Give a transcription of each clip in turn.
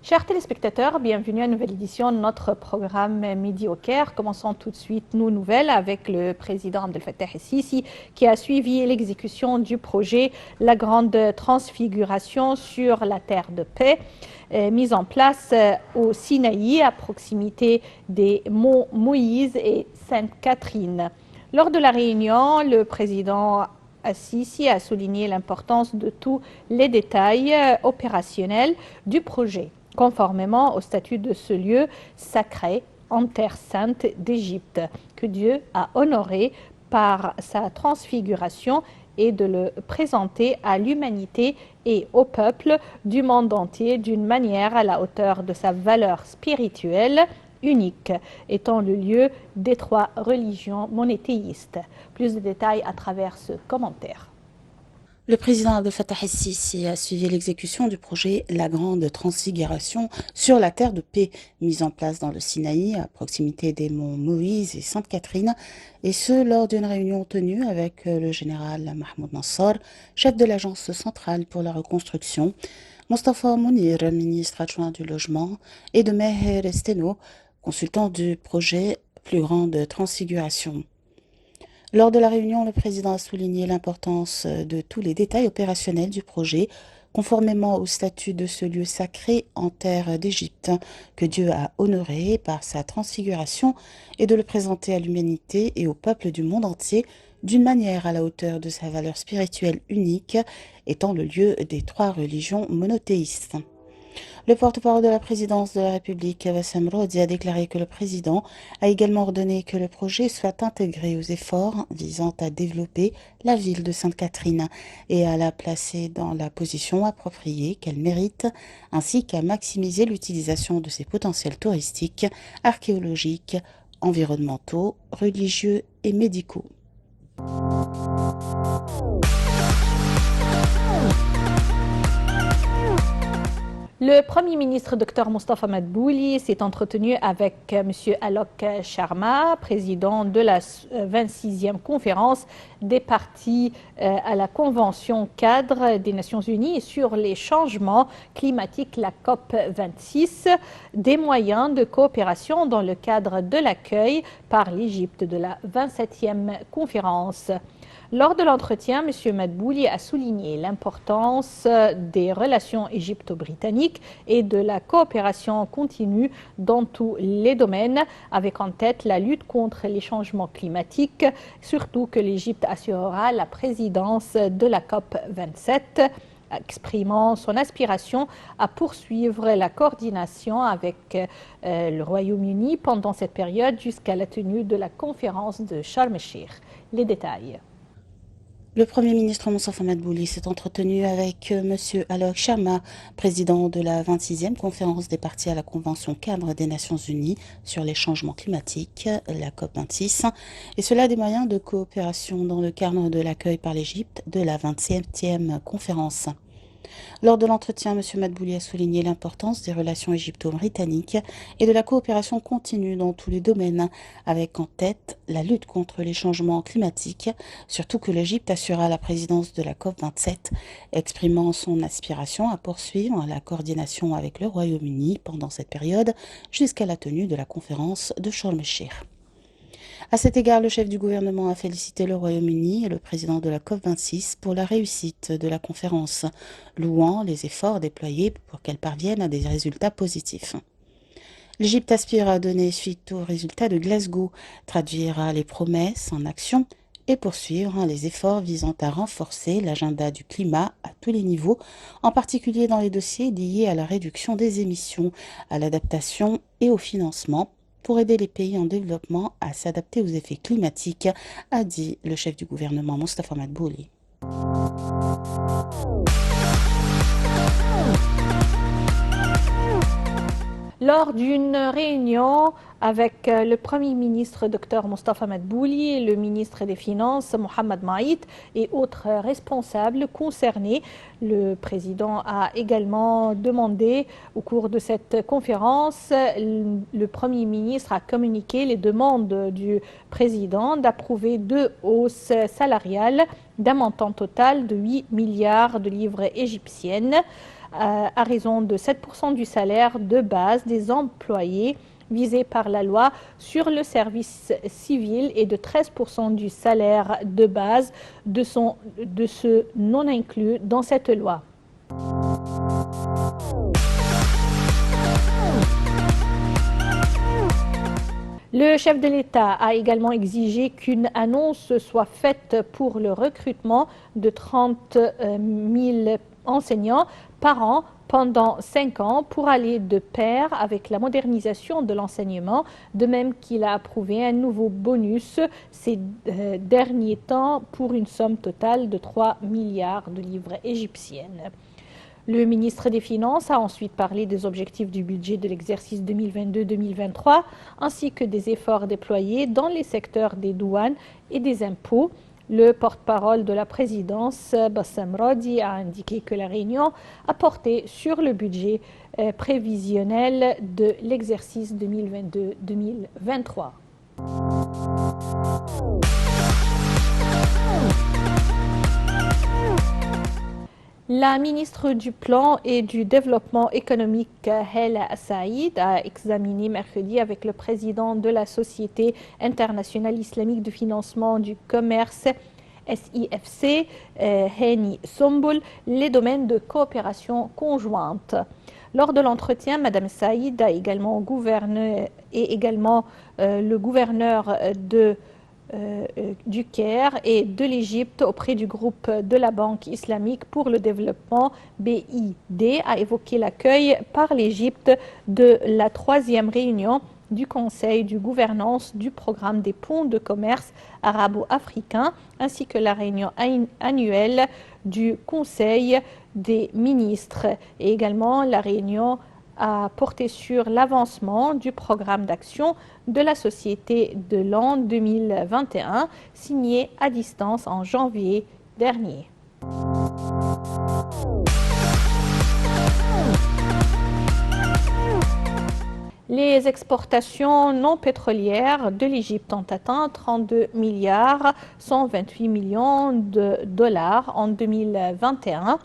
Chers téléspectateurs, bienvenue à une nouvelle édition de notre programme Midi au Caire. Commençons tout de suite nos nouvelles avec le président Abdel Fattah el-Sisi qui a suivi l'exécution du projet La Grande Transfiguration sur la terre de paix, mise en place au Sinaï à proximité des monts Moïse et Sainte-Catherine. Lors de la réunion, le président Sisi a souligné l'importance de tous les détails opérationnels du projet, conformément au statut de ce lieu sacré en terre sainte d'Égypte, que Dieu a honoré par sa transfiguration, et de le présenter à l'humanité et au peuple du monde entier d'une manière à la hauteur de sa valeur spirituelle unique, étant le lieu des trois religions monothéistes. Plus de détails à travers ce commentaire. Le président Abdel Fattah el-Sisi a suivi l'exécution du projet La Grande Transfiguration sur la terre de paix, mise en place dans le Sinaï, à proximité des monts Moïse et Sainte-Catherine, et ce lors d'une réunion tenue avec le général Mahmoud Nassar, chef de l'agence centrale pour la reconstruction, Mostafa Mounir, ministre adjoint du logement, et de Meher Esteno, consultant du projet Plus Grande Transfiguration. Lors de la réunion, le président a souligné l'importance de tous les détails opérationnels du projet, conformément au statut de ce lieu sacré en terre d'Égypte, que Dieu a honoré par sa transfiguration, et de le présenter à l'humanité et au peuple du monde entier d'une manière à la hauteur de sa valeur spirituelle unique, étant le lieu des trois religions monothéistes. Le porte-parole de la présidence de la République, Bassem Rodi, a déclaré que le président a également ordonné que le projet soit intégré aux efforts visant à développer la ville de Sainte-Catherine et à la placer dans la position appropriée qu'elle mérite, ainsi qu'à maximiser l'utilisation de ses potentiels touristiques, archéologiques, environnementaux, religieux et médicaux. Le Premier ministre Dr Mostafa Madbouli s'est entretenu avec M. Alok Sharma, président de la 26e conférence des parties à la Convention cadre des Nations Unies sur les changements climatiques, la COP 26, des moyens de coopération dans le cadre de l'accueil par l'Égypte de la 27e conférence. Lors de l'entretien, M. Madbouli a souligné l'importance des relations égypto-britanniques et de la coopération continue dans tous les domaines, avec en tête la lutte contre les changements climatiques, surtout que l'Égypte assurera la présidence de la COP 27, exprimant son aspiration à poursuivre la coordination avec le Royaume-Uni pendant cette période jusqu'à la tenue de la conférence de Sharm el-Sheikh. Les détails. Le Premier ministre Mostafa Madbouli s'est entretenu avec M. Alok Sharma, président de la 26e conférence des parties à la Convention cadre des Nations Unies sur les changements climatiques, la COP26, et cela des moyens de coopération dans le cadre de l'accueil par l'Égypte de la 27e conférence. Lors de l'entretien, M. Madbouli a souligné l'importance des relations égypto-britanniques et de la coopération continue dans tous les domaines, avec en tête la lutte contre les changements climatiques, surtout que l'Égypte assurera la présidence de la COP27, exprimant son aspiration à poursuivre la coordination avec le Royaume-Uni pendant cette période jusqu'à la tenue de la conférence de Sharm el-Sheikh. À cet égard, le chef du gouvernement a félicité le Royaume-Uni et le président de la COP26 pour la réussite de la conférence, louant les efforts déployés pour qu'elle parvienne à des résultats positifs. L'Égypte aspire à donner suite aux résultats de Glasgow, traduire les promesses en action et poursuivre les efforts visant à renforcer l'agenda du climat à tous les niveaux, en particulier dans les dossiers liés à la réduction des émissions, à l'adaptation et au financement, pour aider les pays en développement à s'adapter aux effets climatiques, a dit le chef du gouvernement Mostafa Madbouli. Lors d'une réunion avec le Premier ministre Dr Mostafa Madbouli, le ministre des Finances Mohamed Maït et autres responsables concernés, le président a également demandé au cours de cette conférence, le Premier ministre a communiqué les demandes du président d'approuver 2 hausses salariales d'un montant total de 8 milliards de livres égyptiennes, à raison de 7% du salaire de base des employés visés par la loi sur le service civil et de 13% du salaire de base de ceux non inclus dans cette loi. Le chef de l'État a également exigé qu'une annonce soit faite pour le recrutement de 30 000 enseignants par an pendant 5 ans pour aller de pair avec la modernisation de l'enseignement, de même qu'il a approuvé un nouveau bonus ces derniers temps pour une somme totale de 3 milliards de livres égyptiennes. Le ministre des Finances a ensuite parlé des objectifs du budget de l'exercice 2022-2023 ainsi que des efforts déployés dans les secteurs des douanes et des impôts. Le porte-parole de la présidence, Bassam Radi, a indiqué que la réunion a porté sur le budget prévisionnel de l'exercice 2022-2023. La ministre du Plan et du Développement économique, Hala Saïd, a examiné mercredi avec le président de la Société internationale islamique de financement du commerce, SIFC, Hani Somboul, les domaines de coopération conjointe. Lors de l'entretien, Mme Saïd a également le gouverneur du Caire et de l'Égypte auprès du groupe de la Banque islamique pour le développement BID a évoqué l'accueil par l'Égypte de la 3e réunion du Conseil de gouvernance du programme des ponts de commerce arabo-africain ainsi que la réunion annuelle du Conseil des ministres et également la réunion a porté sur l'avancement du programme d'action de la Société de l'an 2021, signé à distance en janvier dernier. Les exportations non pétrolières de l'Égypte ont atteint 32 milliards 128 millions de dollars en 2021.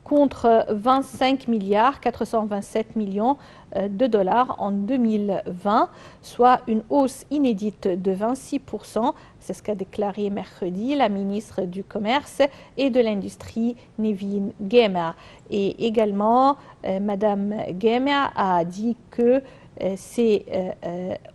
Contre 25 milliards 427 millions de dollars en 2020, soit une hausse inédite de 26%. C'est ce qu'a déclaré mercredi la ministre du Commerce et de l'Industrie, Nevin Gemer. Et également, Madame Gemer a dit que ces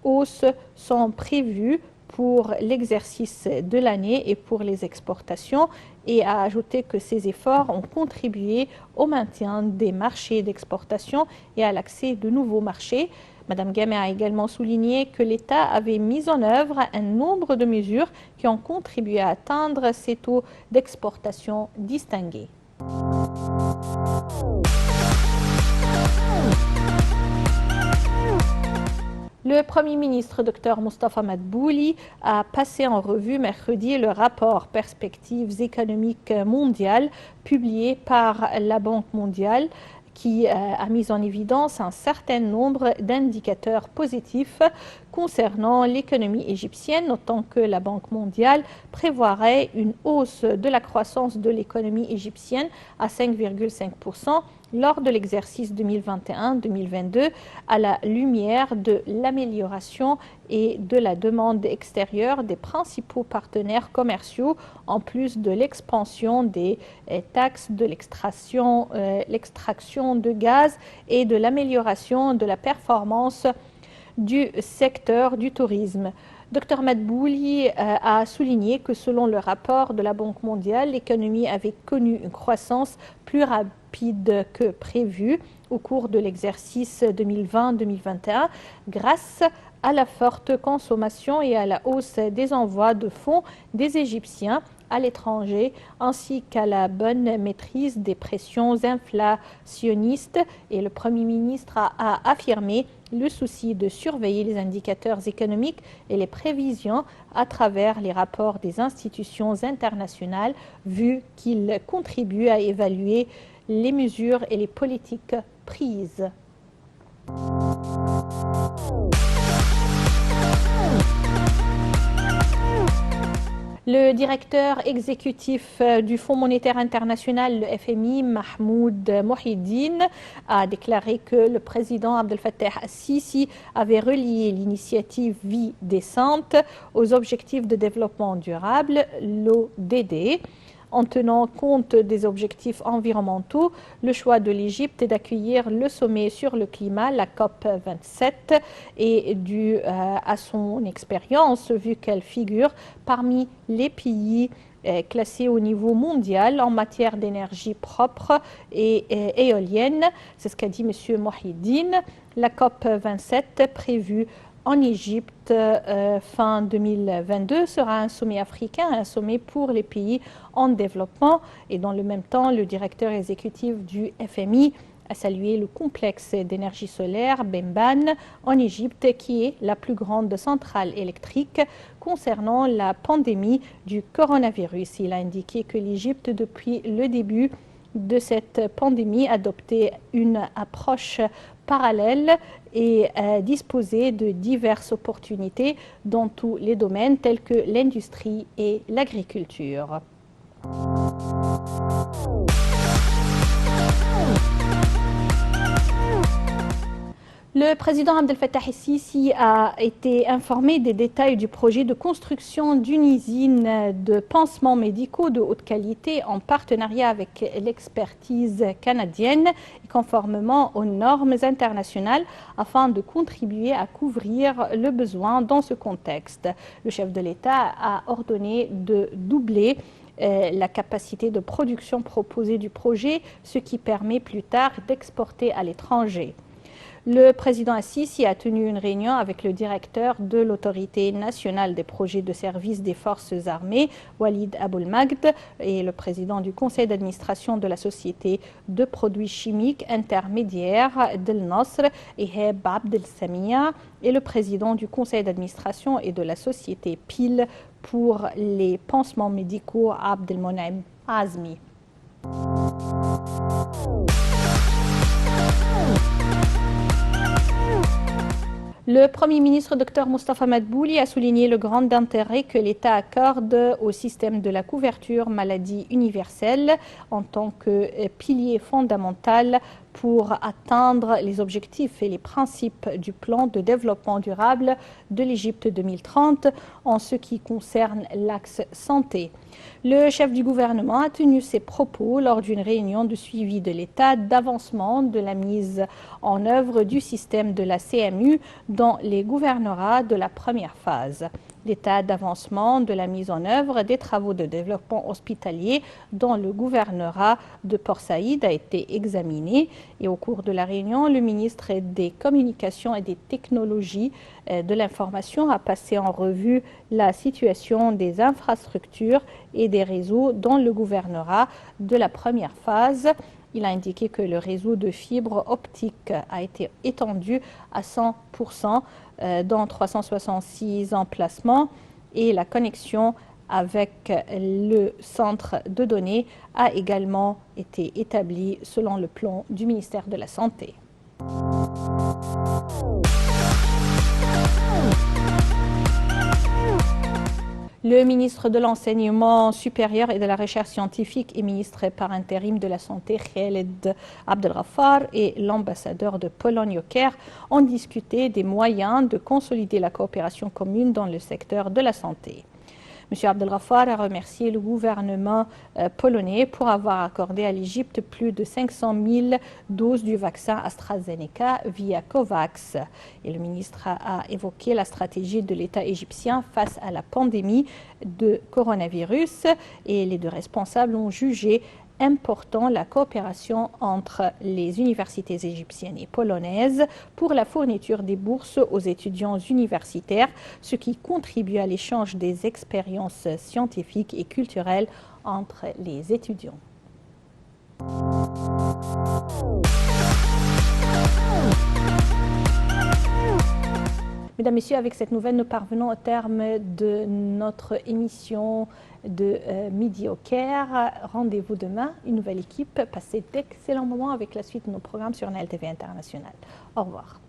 hausses sont prévues pour l'exercice de l'année et pour les exportations et a ajouté que ces efforts ont contribué au maintien des marchés d'exportation et à l'accès de nouveaux marchés. Madame Gemer a également souligné que l'État avait mis en œuvre un nombre de mesures qui ont contribué à atteindre ces taux d'exportation distingués. Le Premier ministre Dr Mostafa Madbouli a passé en revue mercredi le rapport Perspectives économiques mondiales publié par la Banque mondiale qui a mis en évidence un certain nombre d'indicateurs positifs concernant l'économie égyptienne, notant que la Banque mondiale prévoirait une hausse de la croissance de l'économie égyptienne à 5,5% lors de l'exercice 2021-2022 à la lumière de l'amélioration et de la demande extérieure des principaux partenaires commerciaux, en plus de l'expansion des taxes de l'extraction de gaz et de l'amélioration de la performance du secteur du tourisme. Dr Madbouli a souligné que selon le rapport de la Banque mondiale, l'économie avait connu une croissance plus rapide que prévu au cours de l'exercice 2020-2021 grâce à la forte consommation et à la hausse des envois de fonds des Égyptiens à l'étranger, ainsi qu'à la bonne maîtrise des pressions inflationnistes. Et le Premier ministre a affirmé le souci de surveiller les indicateurs économiques et les prévisions à travers les rapports des institutions internationales, vu qu'ils contribuent à évaluer les mesures et les politiques prises. Le directeur exécutif du Fonds monétaire international, le FMI, Mahmoud Mohiuddine, a déclaré que le président Abdel Fattah al-Sisi avait relié l'initiative Vie décente aux objectifs de développement durable, l'ODD. En tenant compte des objectifs environnementaux, le choix de l'Égypte est d'accueillir le sommet sur le climat, la COP27, est dû à son expérience, vu qu'elle figure parmi les pays classés au niveau mondial en matière d'énergie propre et éolienne. C'est ce qu'a dit M. Mohiuddine. La COP27 prévue en Égypte, fin 2022, sera un sommet africain, un sommet pour les pays en développement. Et dans le même temps, le directeur exécutif du FMI a salué le complexe d'énergie solaire Bemban en Égypte, qui est la plus grande centrale électrique concernant la pandémie du coronavirus. Il a indiqué que l'Égypte, depuis le début de cette pandémie, adoptait une approche parallèle et disposer de diverses opportunités dans tous les domaines tels que l'industrie et l'agriculture. Le président Abdel Fattah el-Sisi a été informé des détails du projet de construction d'une usine de pansements médicaux de haute qualité en partenariat avec l'expertise canadienne et conformément aux normes internationales afin de contribuer à couvrir le besoin dans ce contexte. Le chef de l'État a ordonné de doubler la capacité de production proposée du projet, ce qui permet plus tard d'exporter à l'étranger. Le président al-Sisi a tenu une réunion avec le directeur de l'autorité nationale des projets de service des forces armées, Walid Aboulmagd, et le président du conseil d'administration de la société de produits chimiques intermédiaires Del Nasr, Iheb Abdel Samia, et le président du conseil d'administration et de la société PIL pour les pansements médicaux Abdelmonem Azmi. Le Premier ministre Dr Moustapha Madbouli a souligné le grand intérêt que l'État accorde au système de la couverture maladie universelle en tant que pilier fondamental pour atteindre les objectifs et les principes du plan de développement durable de l'Égypte 2030 en ce qui concerne l'axe santé. Le chef du gouvernement a tenu ses propos lors d'une réunion de suivi de l'état d'avancement de la mise en œuvre du système de la CMU dans les gouvernorats de la première phase. L'état d'avancement de la mise en œuvre des travaux de développement hospitalier dans le gouvernorat de Port Saïd a été examiné et au cours de la réunion, le ministre des Communications et des Technologies de l'Information a passé en revue la situation des infrastructures et des réseaux dans le gouvernorat de la première phase. Il a indiqué que le réseau de fibres optiques a été étendu à 100% dans 366 emplacements et la connexion avec le centre de données a également été établie selon le plan du ministère de la Santé. Le ministre de l'Enseignement supérieur et de la Recherche scientifique et ministre par intérim de la Santé, Khaled Abdelghaffar, et l'ambassadeur de Pologne au Caire ont discuté des moyens de consolider la coopération commune dans le secteur de la santé. M. Abdelghaffar a remercié le gouvernement polonais pour avoir accordé à l'Égypte plus de 500 000 doses du vaccin AstraZeneca via COVAX. Et le ministre a évoqué la stratégie de l'État égyptien face à la pandémie de coronavirus et les deux responsables ont jugé important la coopération entre les universités égyptiennes et polonaises pour la fourniture des bourses aux étudiants universitaires, ce qui contribue à l'échange des expériences scientifiques et culturelles entre les étudiants. Mesdames, Messieurs, avec cette nouvelle, nous parvenons au terme de notre émission de Midi au Caire. Rendez-vous demain, une nouvelle équipe. Passez d'excellents moments avec la suite de nos programmes sur NLTV International. Au revoir.